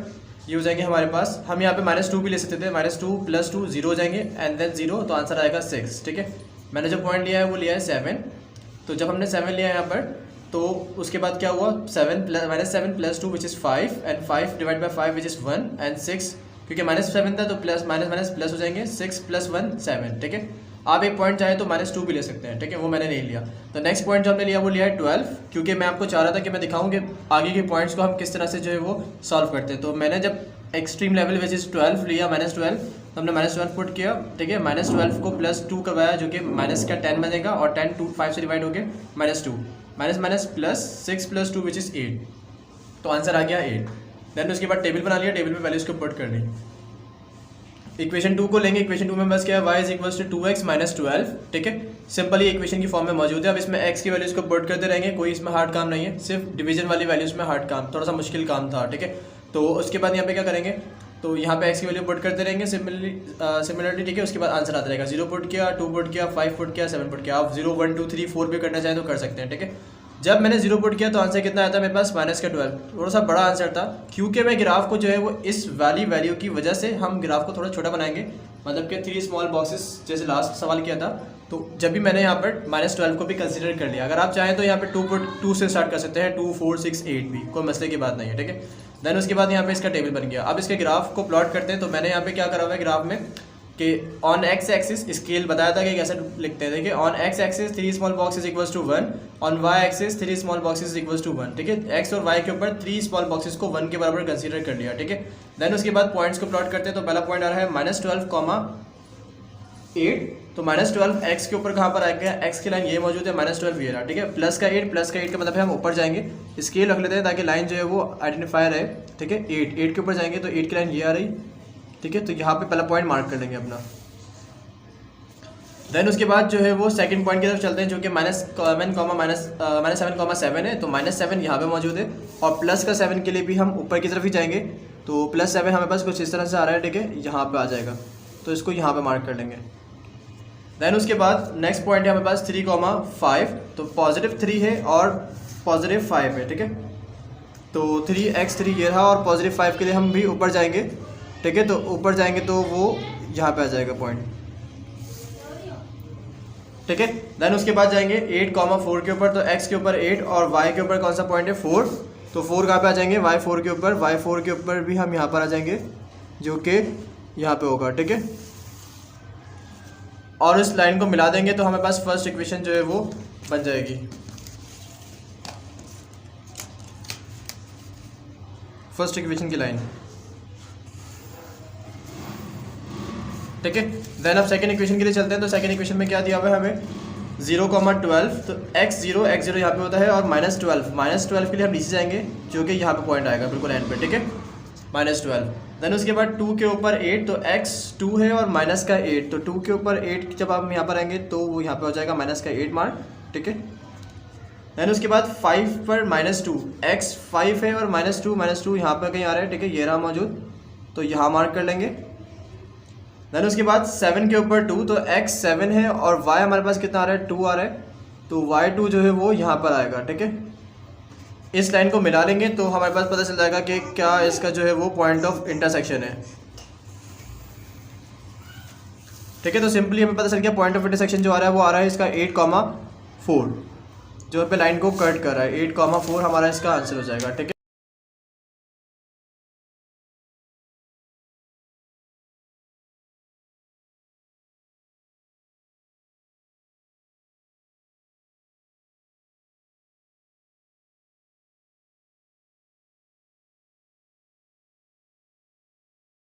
ये हो जाएंगे हमारे पास। हम यहाँ पे -2 भी ले सकते थे, -2 + 2 0 हो जाएंगे एंड देन 0, तो आंसर आएगा 6। ठीक है, मैंने जो पॉइंट लिया है वो लिया है 7। तो जब हमने 7 लिया है यहाँ पर, तो उसके बाद क्या हुआ, -7 + 2 which is 5 and 5 divide by 5 which is 1 and 6, क्योंकि -7 था तो प्लस माइनस प्लस हो जाएंगे, 6 + 1 7। ठीक है, आप एक पॉइंट चाहे तो -2 भी ले सकते हैं। ठीक है, वो मैंने नहीं लिया। तो नेक्स्ट पॉइंट जो हमने लिया वो लिया है 12, क्योंकि मैं आपको चाह रहा था कि मैं दिखाऊं कि आगे के पॉइंट्स को हम किस तरह से जो है वो सॉल्व करते हैं। तो मैंने जब एक्सट्रीम लेवल विच इज़ 12 लिया, -12, तो हमने -12 पुट किया। ठीक है, -12 को +2 करवाया, जो कि माइनस का 10 बनेगा, और 10 5 से डिवाइड हो गया -2, माइनस प्लस 6 + 2 विच इज़ 8, तो आंसर आ गया 8। देन उसके बाद टेबल बना लिया, टेबल में वैल्यूज को पुट करनी। इक्वेशन 2 को लेंगे, इक्वेशन 2 में बस क्या है, y is equal to 2x - 12। ठीक है, सिंपल ही इक्वेशन की फॉर्म में मौजूद है। अब इसमें x की वैल्यूज को पुट करते रहेंगे, कोई इसमें हार्ड काम नहीं है, सिर्फ डिवीजन वाली वैल्यूज में हार्ड काम, थोड़ा सा मुश्किल काम था। ठीक है, तो उसके बाद यहाँ पे क्या करेंगे, तो यहाँ पे x की वैल्यू पुट करते रहेंगे सिमिलरली। ठीक है, उसके बाद आंसर आता रहेगा। 0 पुट किया, 2 पुट किया, 5 पुट किया, 7 पुट किया। आप 0 1 2 3 4 भी करना चाहें तो कर सकते हैं। ठीक है, जब मैंने 0 पुट किया तो आंसर कितना आया था मेरे पास, -12। थोड़ा सा बड़ा आंसर था, क्योंकि मैं ग्राफ को जो है वो इस वाली वैल्यू की वजह से हम ग्राफ को थोड़ा छोटा बनाएंगे, मतलब कि 3 स्मॉल बॉक्सेस जैसे लास्ट सवाल किया था। तो जब भी मैंने यहाँ पर -12 को भी कंसीडर कर लिया। अगर आप चाहें तो यहाँ पे 2 से स्टार्ट कर सकते हैं, 2 4 6 8 भी, कोई मसले की बात नहीं है। ठीक है, देन उसके बाद यहाँ पे इसका टेबल बन गया। अब इसके ग्राफ को प्लॉट करते हैं। तो मैंने यहाँ पे क्या करा हुआ है ग्राफ में कि ऑन x एक्सिस स्केल बताया था कि कैसे लिखते हैं। देखिए, on x axis 3 small boxes equals to 1, on y axis 3 small boxes equals to 1। ठीक है, x और y के ऊपर 3 स्मॉल बॉक्सेस को 1 के बराबर कंसीडर कर लिया। ठीक है, देन उसके बाद पॉइंट्स को प्लॉट करते हैं। तो पहला पॉइंट आ रहा है -12, 8। तो -12 x के ऊपर कहाँ पर आ गया, x की लाइन ये मौजूद है, -12 ये रहा। ठीक है, प्लस का 8 का मतलब है हम ऊपर जाएंगे, स्केल रख लेते हैं ताकि लाइन जो है वो आइडेंटिफायर है। ठीक है, 8 के ऊपर जाएंगे तो 8 की लाइन ये आ रही। ठीक है, तो यहाँ पे पहला पॉइंट मार्क कर लेंगे अपना। देन उसके बाद जो है वो सेकंड पॉइंट की तरफ चलते हैं, जो कि -7,7 है। तो -7 यहाँ पे मौजूद है, और प्लस का 7 के लिए भी हम ऊपर की तरफ ही जाएंगे। तो +7 हमारे पास कुछ इस तरह से आ रहा है। ठीक है, यहाँ पे आ जाएगा, तो इसको यहाँ पे मार्क कर लेंगे। देन उसके बाद नेक्स्ट पॉइंट है हमारे पास 3,5। तो +3 है और +5 है। ठीक है, तो 3x3 ये रहा, और +5 के लिए हम भी ऊपर जाएंगे। ठीक है, तो ऊपर जाएंगे तो वो यहाँ पे आ जाएगा पॉइंट। ठीक है, देन उसके बाद जाएंगे 8,4 के ऊपर। तो x के ऊपर 8 और y के ऊपर कौन सा पॉइंट है 4। तो 4 कहाँ पे आ जाएंगे, y4 के ऊपर। y4 के ऊपर भी हम यहाँ पर आ जाएंगे, जो कि यहाँ पे होगा। ठीक है, और इस लाइन को मिला देंगे तो हमारे पास फर्स्ट इक्वेशन जो है वो बन जाएगी। फर्स्ट इक्वेशन की लाइन। ठीक है, देन अब सेकंड इक्वेशन के लिए चलते हैं। तो सेकंड इक्वेशन में क्या दिया हुआ है हमें, 0,12। तो x0 यहाँ पे होता है, और -12 के लिए हम नीचे जाएंगे, जो कि यहाँ पे पॉइंट आएगा बिल्कुल एंड पे। ठीक है, -12। देन उसके बाद 2 के ऊपर 8। तो x 2 है और माइनस का 8। तो 2 के ऊपर 8 जब आप यहाँ पर आएंगे तो वो यहाँ पे हो जाएगा -8 मार्क। ठीक है, देन उसके बाद 5 पर -2। x 5 है और -2 यहाँ पर कहीं आ रहा है। ठीक है, ये रहा मौजूद, तो यहाँ मार्क कर लेंगे। देन उसके बाद 7 के ऊपर 2। तो x 7 है और y हमारे पास कितना आ रहा है, 2 आ रहा है। तो y2 जो है वो यहाँ पर आएगा, ठीक है। इस लाइन को मिला लेंगे तो हमारे पास पता चल जाएगा कि क्या इसका जो है वो पॉइंट ऑफ इंटरसेक्शन है, ठीक है। तो सिंपली हमें पता चल गया पॉइंट ऑफ इंटरसेक्शन जो आ रहा है वो आ रहा है इसका 8,4, जो पे लाइन को कट कर रहा है 8,4 हमारा इसका आंसर हो जाएगा, ठीक है।